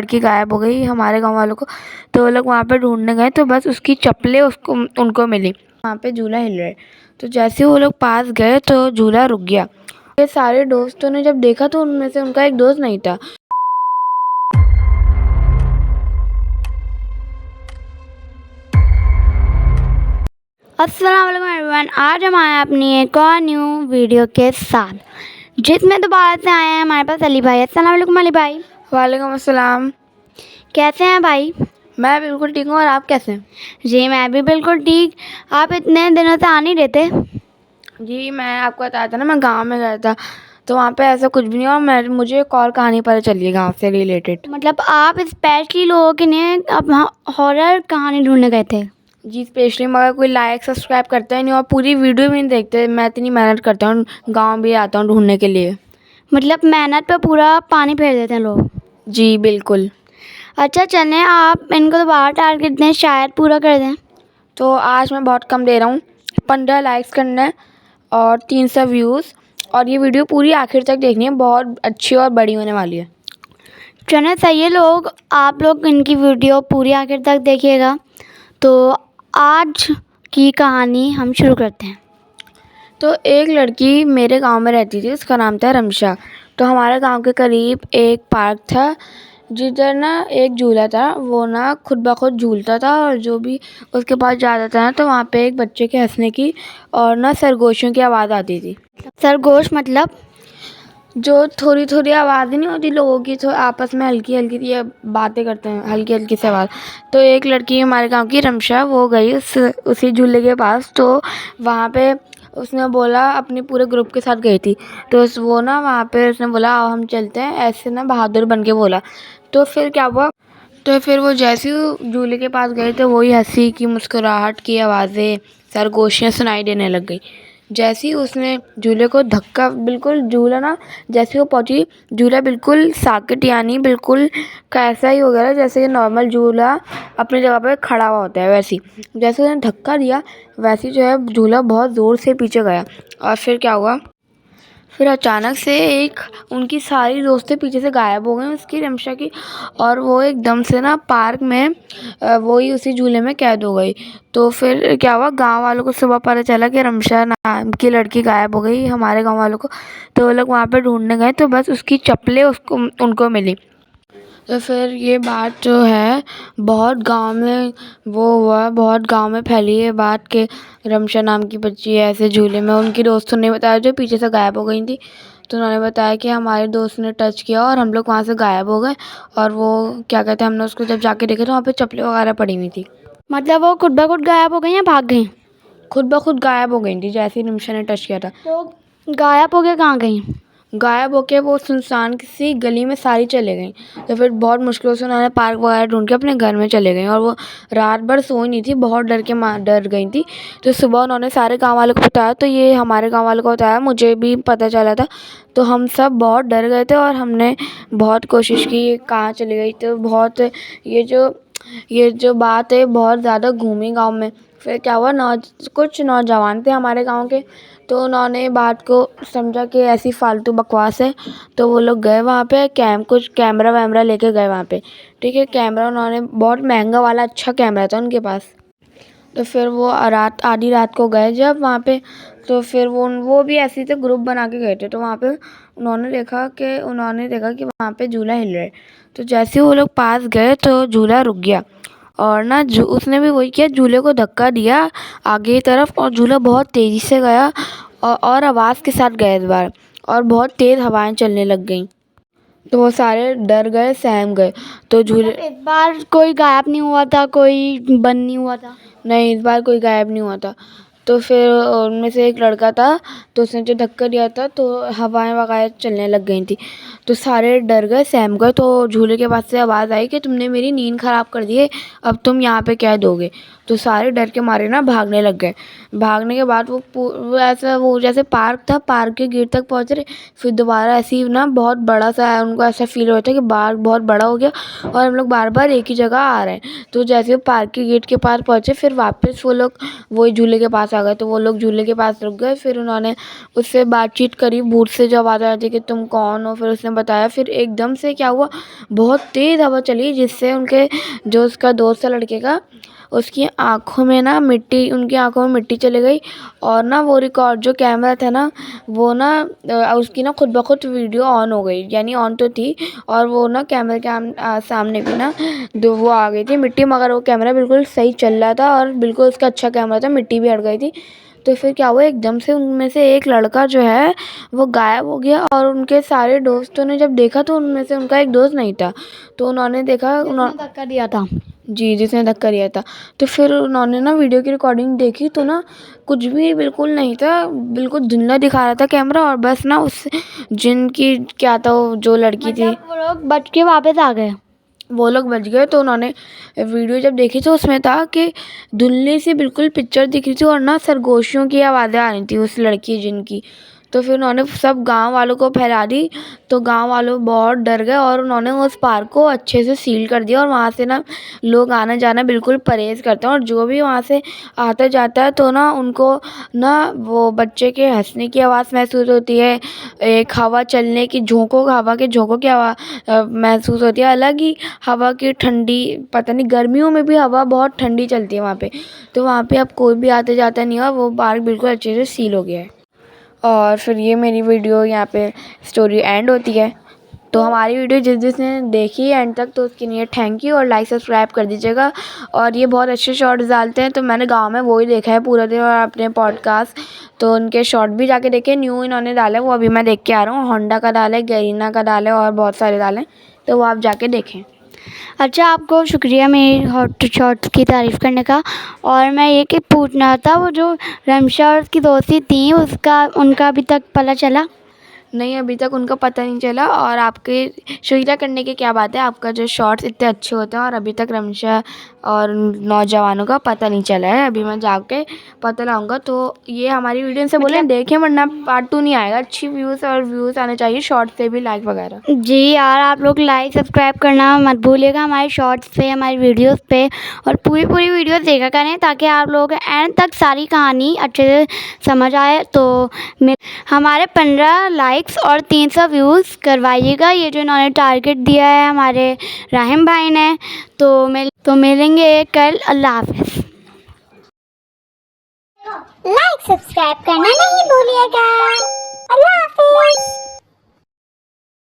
लड़की गायब हो गई हमारे गांव वालों को, तो वो लोग वहाँ पे ढूंढने गए तो बस उसकी चप्पलें उनको मिली। वहाँ पे झूला हिल रहा है, तो जैसे वो लोग पास गए तो झूला रुक गया। ये सारे दोस्तों ने जब देखा तो उनमें से उनका एक दोस्त नहीं था। अस्सलाम वालेकुम एवरीवन, आज हम आए अपनी एक और न्यू वीडियो के साथ, जिसमें दोबारा से आए हैं हमारे पास अली भाई। अस्सलाम वालेकुम अली भाई। वालेकुम अस्सलाम। कैसे हैं भाई? मैं बिल्कुल ठीक हूँ, और आप कैसे हैं? जी मैं भी बिल्कुल ठीक। आप इतने दिनों से आ नहीं रहे थे। जी मैं आपको बताया था ना, मैं गांव में गया था, तो वहाँ पे ऐसा कुछ भी नहीं हुआ। मुझे एक और कहानी पता चली है गांव से रिलेटेड। मतलब आप स्पेशली लोगों के लिए अब हॉरर कहानी ढूंढने गए थे? जी स्पेशली, मगर कोई लाइक सब्सक्राइब करता ही नहीं और पूरी वीडियो भी नहीं देखते। मैं इतनी मेहनत करता हूँ, गांव भी आता हूँ ढूंढने के लिए। मतलब मेहनत पे पूरा पानी फेर देते हैं लोग। जी बिल्कुल। अच्छा चलें, आप इनको दोबारा टारगेट दें, शायद पूरा कर दें। तो आज मैं बहुत कम दे रहा हूँ, 15 लाइक्स करना है और 300 व्यूज़, और ये वीडियो पूरी आखिर तक देखनी है, बहुत अच्छी और बड़ी होने वाली है। चलें सही है, आप लोग इनकी वीडियो पूरी आखिर तक देखिएगा। तो आज की कहानी हम शुरू करते हैं। तो एक लड़की मेरे गांव में रहती थी, उसका नाम था रमशा। तो हमारे गांव के करीब एक पार्क था, जिधर ना एक झूला था, वो ना खुद ब खुद झूलता था, और जो भी उसके पास जाता था ना, तो वहाँ पे एक बच्चे के हंसने की और ना सरगोशियों की आवाज़ आती थी। सरगोश मतलब? जो थोड़ी थोड़ी आवाज़ नहीं होती लोगों की, तो आपस में हल्की हल्की ये बातें करते हैं, हल्की हल्की सी आवाज़। तो एक लड़की हमारे गांव की रमशा, वो गई उसी झूले के पास, तो वहाँ पे उसने बोला, अपने पूरे ग्रुप के साथ गई थी, तो वो ना वहाँ पे उसने बोला आओ हम चलते हैं, ऐसे ना बहादुर बन के बोला। तो फिर क्या हुआ, तो फिर वो जैसे ही झूले के पास गए तो वही हंसी की, मुस्कुराहट की आवाज़ें, सरगोशियाँ सुनाई देने लग गई। जैसे ही उसने झूले को धक्का, बिल्कुल झूला ना, जैसे वो पहुंची, झूला बिल्कुल साकिट, यानी बिल्कुल कैसा ही हो गया जैसे नॉर्मल झूला अपनी जगह पे खड़ा हुआ होता है, वैसे ही जैसे उसने धक्का दिया, वैसे ही जो है झूला बहुत ज़ोर से पीछे गया। और फिर क्या हुआ, फिर अचानक से एक उनकी सारी दोस्तें पीछे से गायब हो गई उसकी, रमशा की, और वो एकदम से ना पार्क में वो ही उसी झूले में कैद हो गई। तो फिर क्या हुआ, गांव वालों को सुबह पता चला कि रमशा नाम की लड़की गायब हो गई हमारे गांव वालों को, तो वो लोग वहाँ पे ढूंढने गए तो बस उसकी चप्पलें उनको मिली। तो फिर ये बात जो है बहुत गांव में वो हुआ, बहुत गांव में फैली ये बात कि रमशा नाम की बच्ची है ऐसे झूले में। उनकी दोस्तों ने बताया जो पीछे से गायब हो गई थी, तो उन्होंने बताया कि हमारे दोस्त ने टच किया और हम लोग वहाँ से गायब हो गए, और वो क्या कहते हैं, हमने उसको जब जाके देखा तो वहाँ पे चप्पलें वगैरह पड़ी हुई थी। मतलब वो खुद ब खुद गायब हो गई या भाग गई? खुद ब खुद गायब हो गई थी जैसे ही रमशा ने टच किया था। तो गायब हो गए कहाँ गई? गायब होके वो सुनसान किसी गली में सारी चले गई। तो फिर बहुत मुश्किलों से उन्होंने पार्क वगैरह ढूंढ के अपने घर में चले गई, और वो रात भर सोई नहीं थी, बहुत डर गई थी। तो सुबह उन्होंने सारे गांव वालों को बताया, तो ये हमारे गांव वालों को बताया, मुझे भी पता चला था, तो हम सब बहुत डर गए थे और हमने बहुत कोशिश की कहाँ चली गई। तो बहुत ये जो बात है बहुत ज़्यादा घूमी गाँव में। फिर क्या हुआ, कुछ नौजवान थे हमारे गांव के, तो उन्होंने बात को समझा कि ऐसी फालतू बकवास है, तो वो लोग गए वहाँ पे, कुछ कैमरा वैमरा लेके गए वहाँ पे। ठीक है, कैमरा उन्होंने बहुत महंगा वाला अच्छा कैमरा था उनके पास। तो फिर वो आधी रात को गए जब वहाँ पे, तो फिर वो भी ऐसे थे, ग्रुप बना के गए थे। तो वहाँ पे उन्होंने देखा कि वहाँ पे झूला हिल रहा है। तो जैसे ही वो लोग पास गए तो झूला रुक गया, और ना उसने भी वही किया, झूले को धक्का दिया आगे की तरफ, और झूला बहुत तेज़ी से गया और आवाज़ के साथ गया इस बार, और बहुत तेज़ हवाएं चलने लग गईं। तो वो सारे डर गए, सहम गए। तो झूले, इस बार कोई गायब नहीं हुआ था, कोई बंद नहीं हुआ था? नहीं, इस बार कोई गायब नहीं हुआ था। तो फिर उनमें से एक लड़का था, तो उसने जो धक्का दिया था तो हवाएं वगैरह चलने लग गई थी, तो सारे डर गए, सहम गए। तो झूले के पास से आवाज़ आई कि तुमने मेरी नींद ख़राब कर दी है, अब तुम यहाँ पे कैद होगे। तो सारे डर के मारे ना भागने लग गए। भागने के बाद वो जैसे पार्क था, पार्क के गेट तक पहुँच रहे, फिर दोबारा ऐसे ही ना बहुत बड़ा सा, उनको ऐसा फील हो रहा था कि पार्क बहुत बड़ा हो गया और हम लोग बार बार एक ही जगह आ रहे हैं। तो जैसे वो पार्क के गेट के पास पहुँचे, फिर वापस वो लोग वही झूले के पास आ आ गए। तो वो लोग झूले के पास रुक गए। फिर उन्होंने उससे बातचीत करी, भूत से, जब आवाज़ आ रही थी कि तुम कौन हो। फिर उसने बताया। फिर एकदम से क्या हुआ, बहुत तेज़ हवा चली, जिससे उनके जो उसका दोस्त है लड़के का, उसकी आँखों में ना मिट्टी, उनकी आँखों में मिट्टी चली गई। और ना वो रिकॉर्ड जो कैमरा था ना, वो ना उसकी ना खुद ब खुद वीडियो ऑन हो गई, यानी ऑन तो थी, और वो ना कैमरे के सामने भी ना वो आ गई थी मिट्टी, मगर वो कैमरा बिल्कुल सही चल रहा था और बिल्कुल उसका अच्छा कैमरा था, मिट्टी भी हट गई थी। तो फिर क्या हुआ, एकदम से उनमें से एक लड़का जो है वो गायब हो गया। और उनके सारे दोस्तों ने जब देखा तो उनमें से उनका एक दोस्त नहीं था। तो उन्होंने देखा, धक्का दिया था। जी, जिसने धक्का दिया था। तो फिर उन्होंने ना वीडियो की रिकॉर्डिंग देखी तो ना कुछ भी बिल्कुल नहीं था, बिल्कुल धुंधला दिखा रहा था कैमरा। और बस ना उस जिनकी क्या था, वो जो लड़की थी, वो लोग बच के वापस आ गए। वो लोग बच गए। तो उन्होंने वीडियो जब देखी तो उसमें था कि धुंधली सी बिल्कुल पिक्चर दिख रही थी और ना सरगोशियों की आवाज़ें आ रही थी उस लड़की जिनकी। तो फिर उन्होंने सब गांव वालों को फैला दी। तो गांव वालों बहुत डर गए और उन्होंने उस पार्क को अच्छे से सील कर दिया। और वहाँ से ना लोग आना जाना बिल्कुल परहेज़ करते हैं। और जो भी वहाँ से आता जाता है तो ना उनको ना वो बच्चे के हंसने की आवाज़ महसूस होती है, एक हवा चलने की, हवा के झोंकों की आवाज़ महसूस होती है, अलग ही हवा की ठंडी, पता नहीं गर्मियों में भी हवा बहुत ठंडी चलती है वहाँ पे। तो वहाँ पे अब कोई भी आते जाता नहीं है, वो पार्क बिल्कुल अच्छे से सील हो गया है। और फिर ये मेरी वीडियो यहाँ पे स्टोरी एंड होती है। तो हमारी वीडियो जिसने देखी एंड तक, तो उसके लिए थैंक यू, और लाइक सब्सक्राइब कर दीजिएगा। और ये बहुत अच्छे शॉर्ट्स डालते हैं, तो मैंने गांव में वो ही देखा है पूरा दिन, और अपने पॉडकास्ट तो उनके शॉर्ट भी जाके देखे। न्यू इन्होंने डाले, वो अभी मैं देख के आ रहा हूँ। होंडा का डाले, गरीना का डाले, और बहुत सारे डाले, तो वो आप जाके देखें। अच्छा, आपको शुक्रिया मेरी हॉट शॉट्स की तारीफ़ करने का। और मैं ये कि पूछना था, वो जो रमशा और उसकी दोस्ती थी, उसका उनका अभी तक पता चला? नहीं, अभी तक उनका पता नहीं चला। और आपके शुक्रिया करने की क्या बात है, आपका जो शॉर्ट्स इतने अच्छे होते हैं और अभी तक रमशा और नौजवानों का पता नहीं चला है। अभी मैं जाके पता लाऊंगा। तो ये हमारी वीडियो से बोलें देखें, वरना पार्ट 2 नहीं आएगा। अच्छी व्यूज़ और व्यूज़ आने चाहिए, शॉर्ट्स से भी, लाइक वगैरह। जी यार, आप लोग लाइक सब्सक्राइब करना मत भूलिएगा हमारे शॉर्ट्स पे, हमारी वीडियोस पे, और पूरी वीडियोस देखा करें ताकि आप लोग एंड तक सारी कहानी अच्छे से समझ आए। तो हमारे 15 लाइक्स और 300 व्यूज़ करवाइएगा, ये जो इन्होंने टारगेट दिया है हमारे राहिम भाई ने। तो मिलेंगे कल। अल्लाह हाफ़िज़। लाइक सब्सक्राइब करना नहीं भूलिएगा। अल्लाह हाफिज।